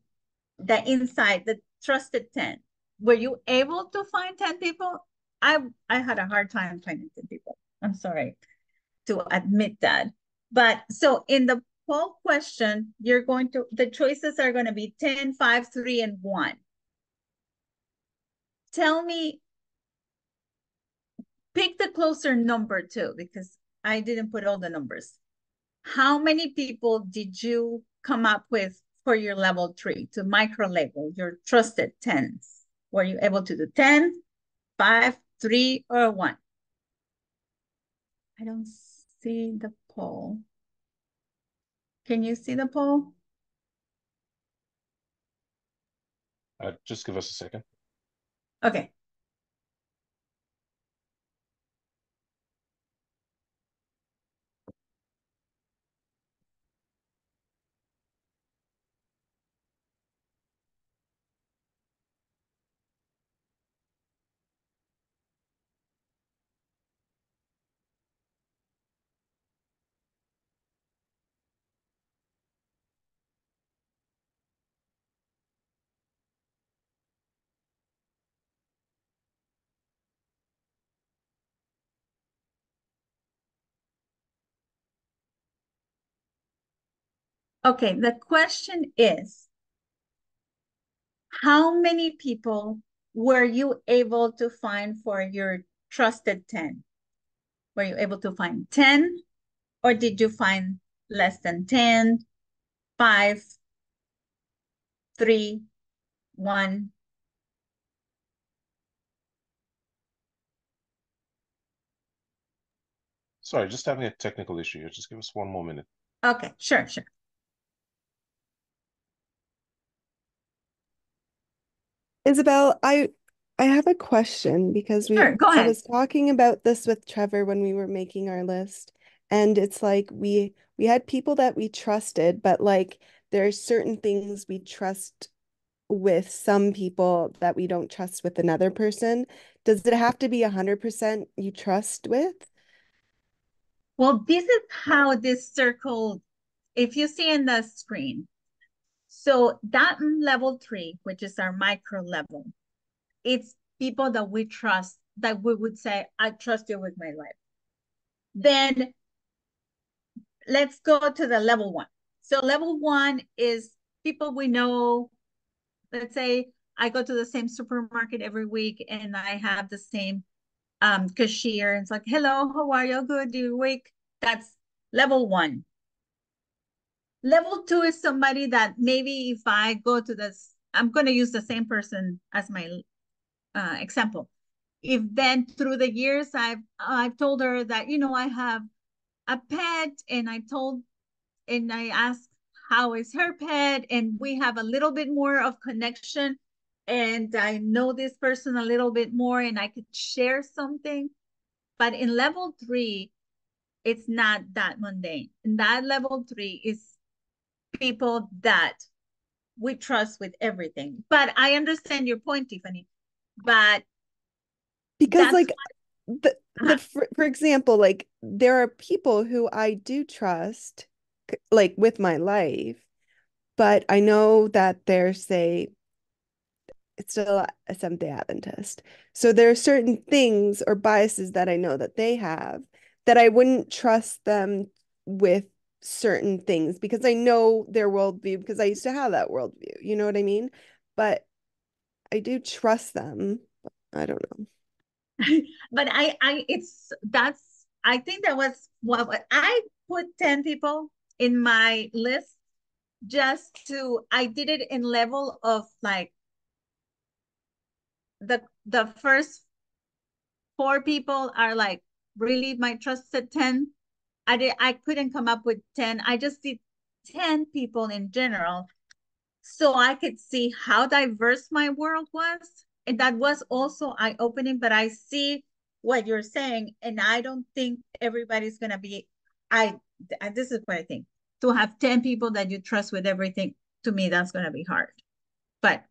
the inside, the Trusted 10. Were you able to find 10 people? I had a hard time finding 10 people. I'm sorry to admit that. But so in the poll question, the choices are going to be 10, 5, 3, and 1. Tell me, pick the closer number too, because I didn't put all the numbers. How many people did you come up with for your level 3 to micro level, your trusted 10s? Were you able to do 10, 5, 3, or 1? I don't see the poll. Can you see the poll? Just give us a second. Okay. Okay, the question is, how many people were you able to find for your trusted 10? Were you able to find 10, or did you find less than 10, 5, 3, 1? Sorry, just having a technical issue here. Just give us one more minute. Okay, sure. Isabel, I have a question because Sure, go I ahead. was talking about this with Trevor when we were making our list, and it's like we had people that we trusted, but like there are certain things we trust with some people that we don't trust with another person. Does it have to be 100% you trust with? Well, this is how this circle, if you see in the screen, so that level 3, which is our micro level, it's people that we trust, that we would say, I trust you with my life. Then let's go to the level 1. So level 1 is people we know. Let's say I go to the same supermarket every week and I have the same cashier. It's like, hello, how are you? Good, you week? That's level 1. Level 2 is somebody that maybe if I go to this, I'm going to use the same person as my example. If then through the years I've told her that, I have a pet, and I asked how is her pet, and we have a little bit more of connection, and I know this person a little bit more, and I could share something. But in level 3, it's not that mundane. In that level 3 is people that we trust with everything. But I understand your point, Tiffany. But Because that's for example, like there are people who I do trust like with my life, but I know that they're, say, it's still a Seventh-day Adventist. So there are certain things or biases that I know that they have that I wouldn't trust them with certain things because I know their worldview because I used to have that worldview. You know what I mean? But I do trust them. I don't know. but I think that was what I put 10 people in my list, I did it in level of like the first 4 people are like really my trusted 10. I couldn't come up with 10. I just did 10 people in general, so I could see how diverse my world was. And that was also eye-opening, but I see what you're saying, and I don't think everybody's gonna be, this is what I think. To have 10 people that you trust with everything, to me, that's gonna be hard. But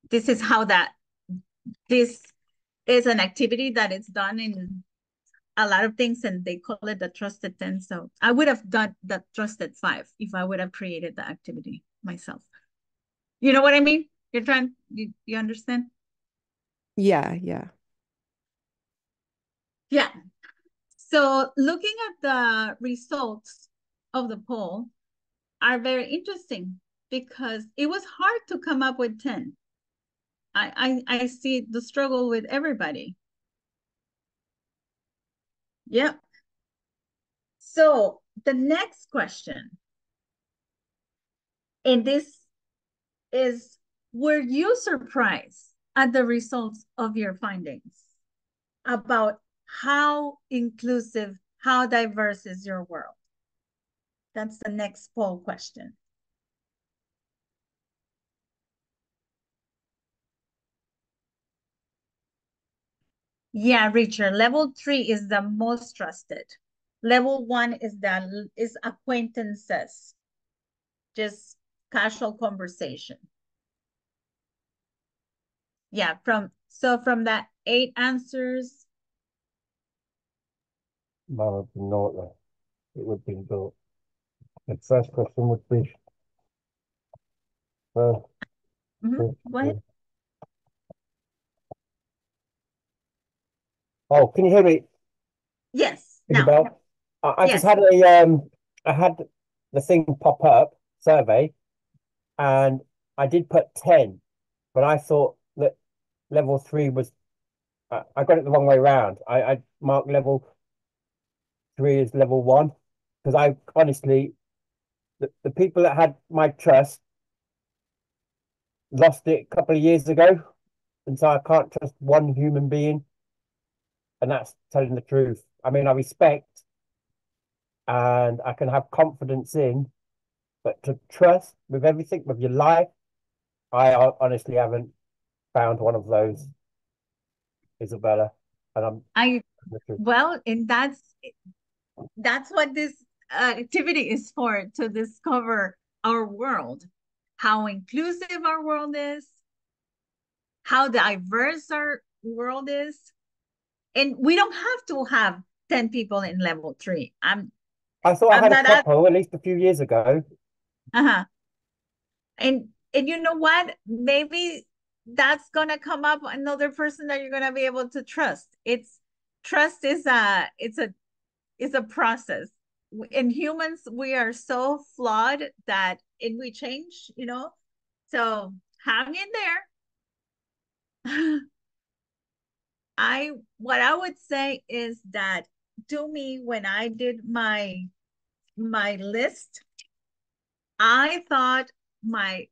this is how this is an activity that is done in a lot of things, and they call it the trusted 10. So I would have done the trusted 5 if I would have created the activity myself. You know what I mean? You understand? Yeah. Yeah. So looking at the results of the poll are very interesting because it was hard to come up with 10. I see the struggle with everybody. Yep. So the next question, and this is, were you surprised at the results of your findings about how inclusive, how diverse is your world? That's the next poll question. Yeah, Richard, level 3 is the most trusted. Level 1 is acquaintances, just casual conversation. Yeah, from that 8 answers. No, no, it would be the first question would be Go ahead. Oh, can you hear me? Yes. Isabel? I Yes. just had I had the thing pop up, survey, and I did put 10, but I thought that level 3 was, I got it the wrong way around. I marked level 3 as level 1 because I honestly, the people that had my trust lost it a couple of years ago. And so I can't trust one human being. And that's telling the truth. I mean, I respect and I can have confidence in, but to trust with everything, with your life, I honestly haven't found one of those, Isabella. And well, and that's what this activity is for, to discover our world, how inclusive our world is, how diverse our world is. And we don't have to have 10 people in level 3. I thought I I'm had a not couple at least a few years ago. uh-huh. And you know what? Maybe that's gonna come up another person that you're gonna be able to trust. Trust is a process. In humans, we are so flawed that and we change, So hang in there. What I would say is that, to me, when I did my list, I thought my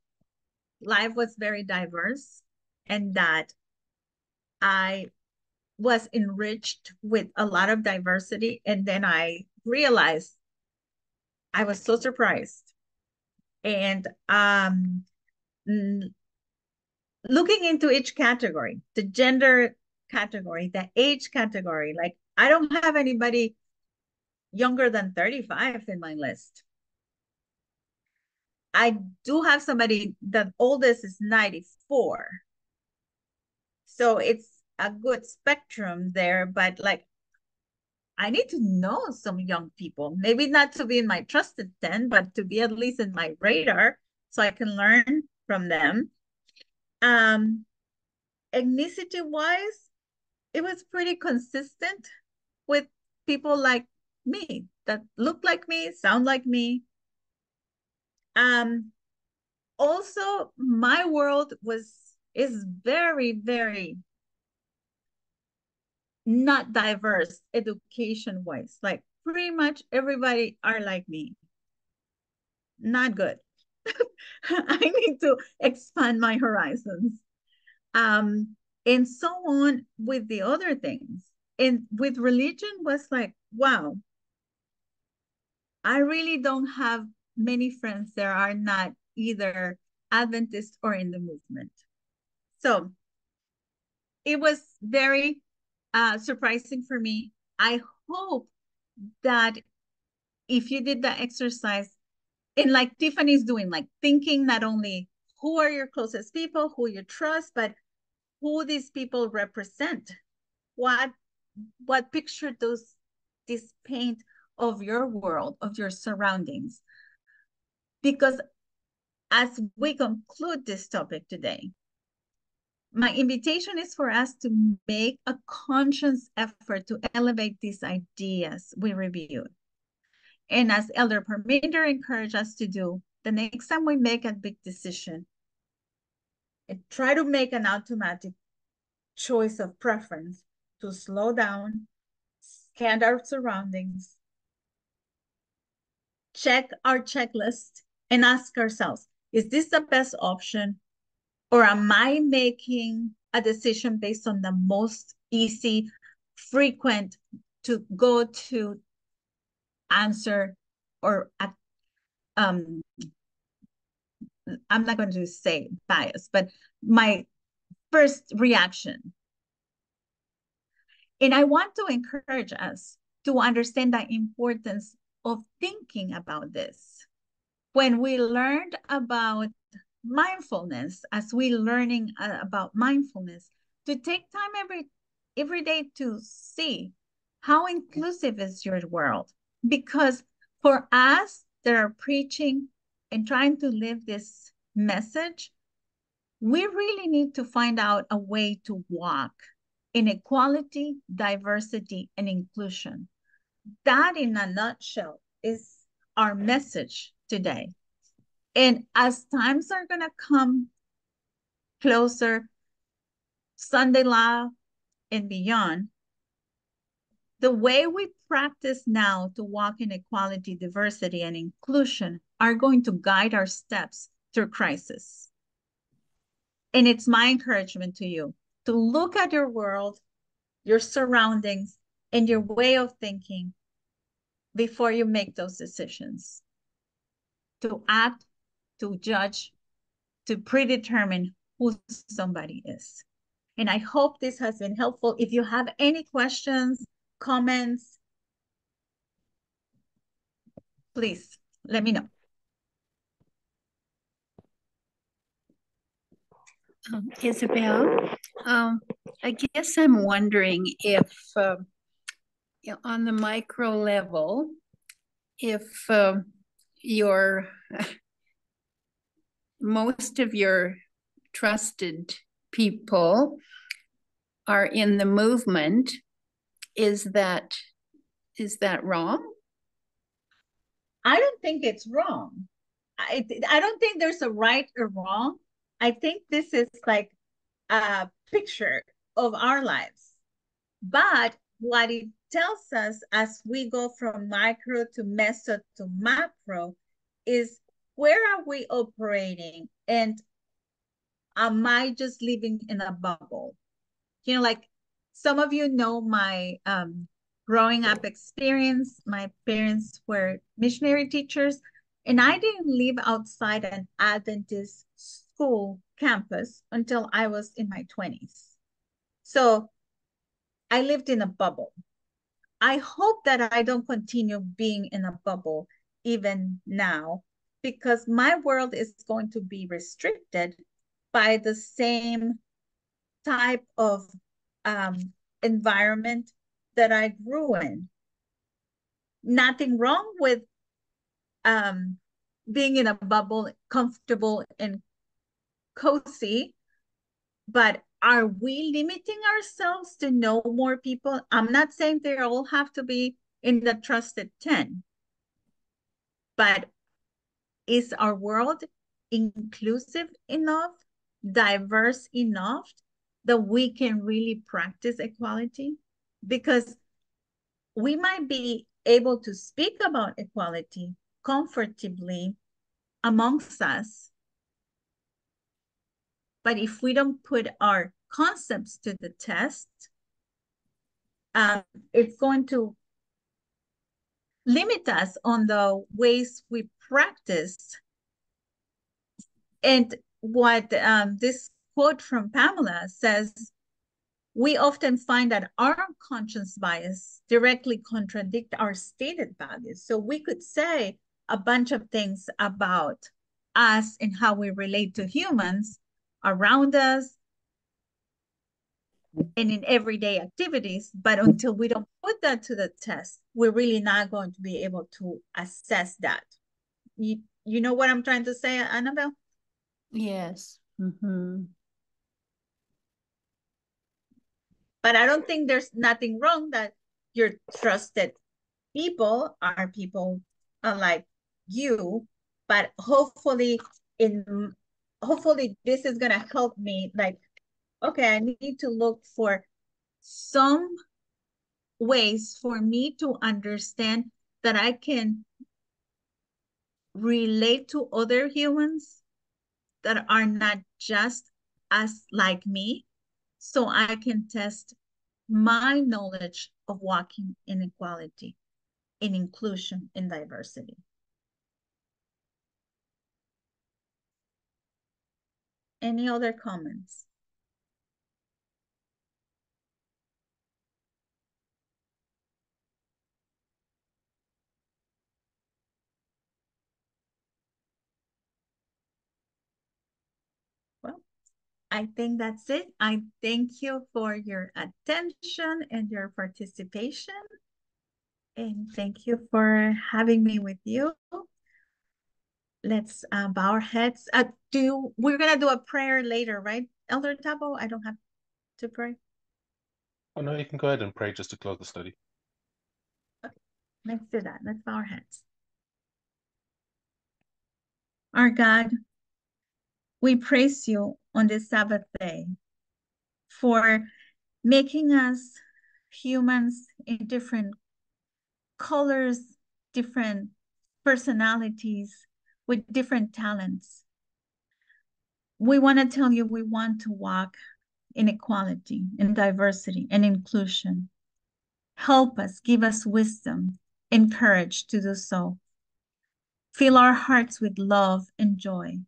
life was very diverse and that I was enriched with a lot of diversity. And then I realized I was so surprised. And looking into each category, the gender category, the age category, like I don't have anybody younger than 35 in my list. I do have somebody, the oldest is 94. So it's a good spectrum there, but like I need to know some young people, maybe not to be in my trusted 10, but to be at least in my radar so I can learn from them. Ethnicity wise, it was pretty consistent with people like me that look like me, sound like me. Also, my world is very, very not diverse education wise. Like pretty much everybody are like me. Not good. I need to expand my horizons. And so on with the other things. And with religion was like, wow, I really don't have many friends that are not either Adventist or in the movement. So it was very surprising for me. I hope that if you did the exercise, and like Tiffany's doing, like thinking not only who are your closest people, who you trust, but who these people represent. What picture does this paint of your world, of your surroundings? Because as we conclude this topic today, my invitation is for us to make a conscious effort to elevate these ideas we reviewed. And as Elder Parminder encouraged us to do, the next time we make a big decision, and try to make an automatic choice of preference to slow down, scan our surroundings, check our checklist, and ask ourselves, is this the best option? Or am I making a decision based on the most easy, frequent to go to answer or I'm not going to say bias, but my first reaction. And I want to encourage us to understand the importance of thinking about this. When we learned about mindfulness, as we learning about mindfulness, to take time every day to see how inclusive is your world. Because for us that are preaching and trying to live this message, we really need to find out a way to walk in equality, diversity, and inclusion. That, in a nutshell, is our message today. And as times are going to come closer, Sunday law and beyond, the way we practice now to walk in equality, diversity, and inclusion are going to guide our steps through crisis. And it's my encouragement to you to look at your world, your surroundings, and your way of thinking before you make those decisions. To act, to judge, to predetermine who somebody is. And I hope this has been helpful. If you have any questions, comments, please let me know. Isabel, I guess I'm wondering if on the micro level, if most of your trusted people are in the movement, is that wrong? I don't think it's wrong. I don't think there's a right or wrong. I think this is like a picture of our lives. But what it tells us as we go from micro to meso to macro is, where are we operating? And am I just living in a bubble? You know, like some of you know my growing up experience. My parents were missionary teachers, and I didn't live outside an Adventist school campus until I was in my 20s. So I lived in a bubble. I hope that I don't continue being in a bubble even now, because my world is going to be restricted by the same type of environment that I grew in. Nothing wrong with being in a bubble, comfortable and cozy, but are we limiting ourselves to know more people? I'm not saying they all have to be in the trusted 10, but is our world inclusive enough, diverse enough that we can really practice equality? Because we might be able to speak about equality comfortably amongst us, but if we don't put our concepts to the test, it's going to limit us on the ways we practice. And what this quote from Pamela says, we often find that our unconscious bias directly contradict our stated values. So we could say a bunch of things about us and how we relate to humans around us and in everyday activities, but until we don't put that to the test, we're really not going to be able to assess that. You know what I'm trying to say, Annabelle? Yes. Mm-hmm. But I don't think there's nothing wrong that your trusted people are people like you, but hopefully this is gonna help me, like, okay, I need to look for some ways for me to understand that I can relate to other humans that are not just as like me, so I can test my knowledge of walking in equality, in inclusion, in diversity. Any other comments? Well, I think that's it. I thank you for your attention and your participation. And thank you for having me with you. Let's bow our heads. We're gonna do a prayer later, right, Elder Tabo? I don't have to pray. Oh no, you can go ahead and pray just to close the study. Okay, let's do that. Let's bow our heads. Our God, we praise you on this Sabbath day for making us humans in different colors, different personalities, with different talents. We want to tell you we want to walk in equality, in diversity, and inclusion. Help us, give us wisdom and courage to do so. Fill our hearts with love and joy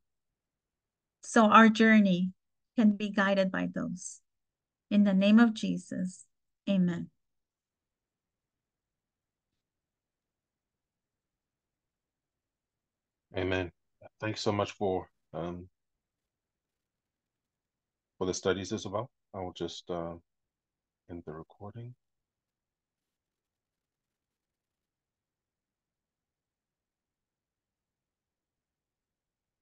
so our journey can be guided by those. In the name of Jesus, amen. Amen. Thanks so much for the studies, Isabel. I will just end the recording.